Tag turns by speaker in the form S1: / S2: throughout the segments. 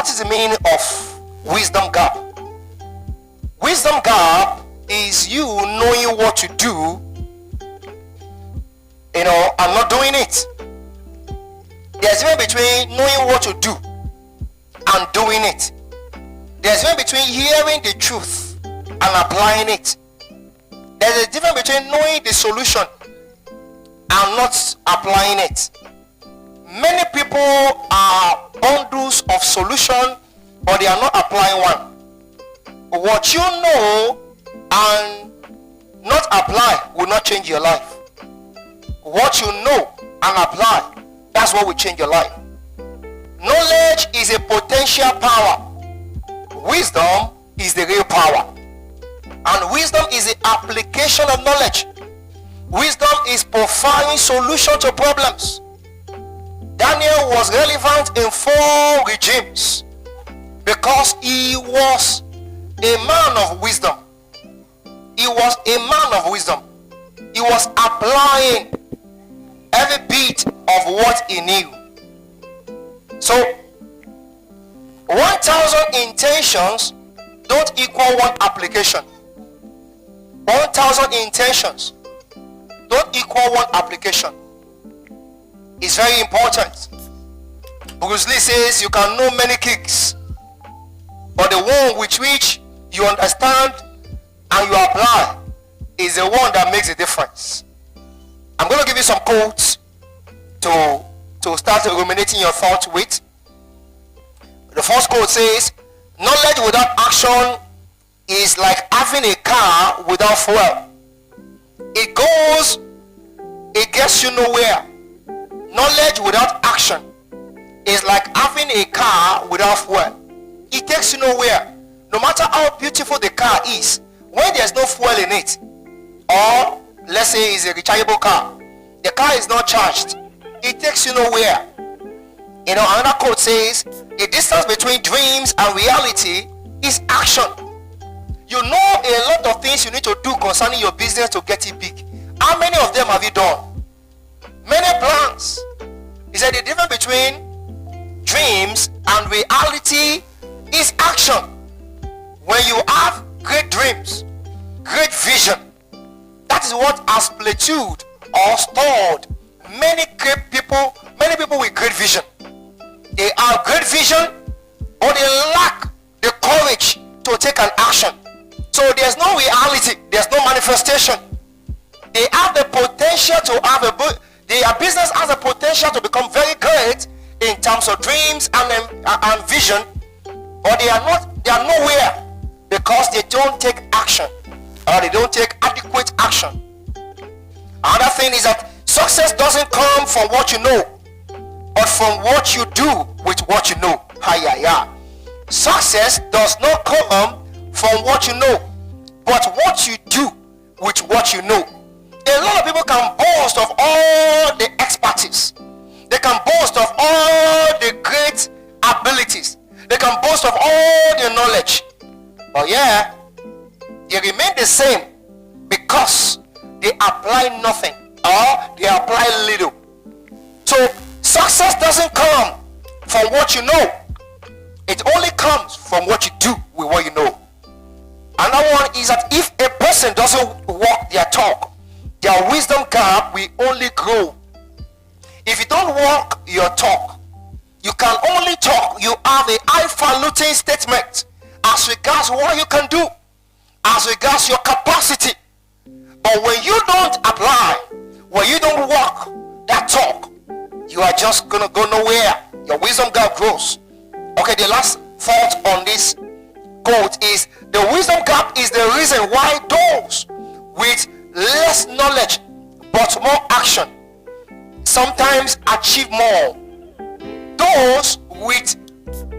S1: What is the meaning of wisdom gap? Wisdom gap is you knowing what to do, and not doing it. There's a difference between knowing what to do and doing it. There's a difference between hearing the truth and applying it. There's a difference between knowing the solution and not applying it. Many people are bundles of solution, but they are not applying one. What you know and not apply will not change your life. What you know and apply, that's what will change your life. Knowledge is a potential power. Wisdom is the real power. And wisdom is the application of knowledge. Wisdom is providing solution to problems. Daniel was relevant in 4 regimes because he was a man of wisdom. He was a man of wisdom. He was applying every bit of what he knew. So 1,000 intentions don't equal 1 application. 1,000 intentions don't equal 1 application. It's very important. Bruce Lee says you can know many kicks, but the one with which you understand and you apply is the one that makes a difference. I'm going to give you some quotes to start ruminating your thoughts with. The first quote says, knowledge without action is like having a car without fuel. It gets you nowhere. Knowledge without action is like having a car without fuel. It takes you nowhere. No matter how beautiful the car is, when there's no fuel in it, or let's say it's a rechargeable car, the car is not charged, it takes you nowhere. Another quote says, the distance between dreams and reality is action. You know a lot of things you need to do concerning your business to get it big. How many of them have you done? Many plans. He said the difference between dreams and reality is action. When you have great dreams, great vision, that is what has plateaued or stalled many people with great vision. They have great vision, but they lack the courage to take an action. So there's no reality, there's no manifestation. They have the potential to have their business has the potential to become very great in terms of dreams and vision, but they are nowhere because they don't take action, or they don't take adequate action. Another thing is that success doesn't come from what you know, but from what you do with what you know. Success does not come from what you know, but what you do with what you know. A lot of people can boast of all the expertise. They can boast of all the great abilities. They can boast of all the knowledge. But they remain the same because they apply nothing or they apply little. So success doesn't come from what you know. It only comes from what you do with what you know. Another one is that if a person doesn't walk their talk, their wisdom gap will only grow. If you don't walk your talk, you can only talk. You have a highfalutin statement as regards what you can do, as regards your capacity. But when you don't apply, when you don't walk that talk, you are just gonna go nowhere. Your wisdom gap grows. Okay, the last thought on this quote is the wisdom gap is the reason why those with less knowledge but more action sometimes achieve more. Those with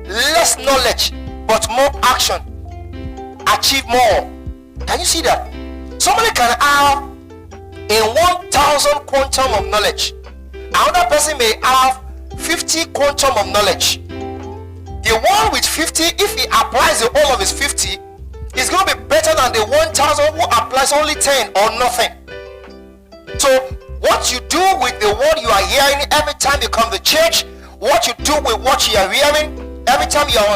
S1: less knowledge but more action achieve more. Can you see that? Somebody can have a 1,000 quantum of knowledge. Another person may have 50 quantum of knowledge. The one with 50, if he applies the whole of his 50, is going to be better than the 1,000 who applies only 10 or nothing. So what you do with the word you are hearing every time you come to church, what you do with what you are hearing Every time you're online,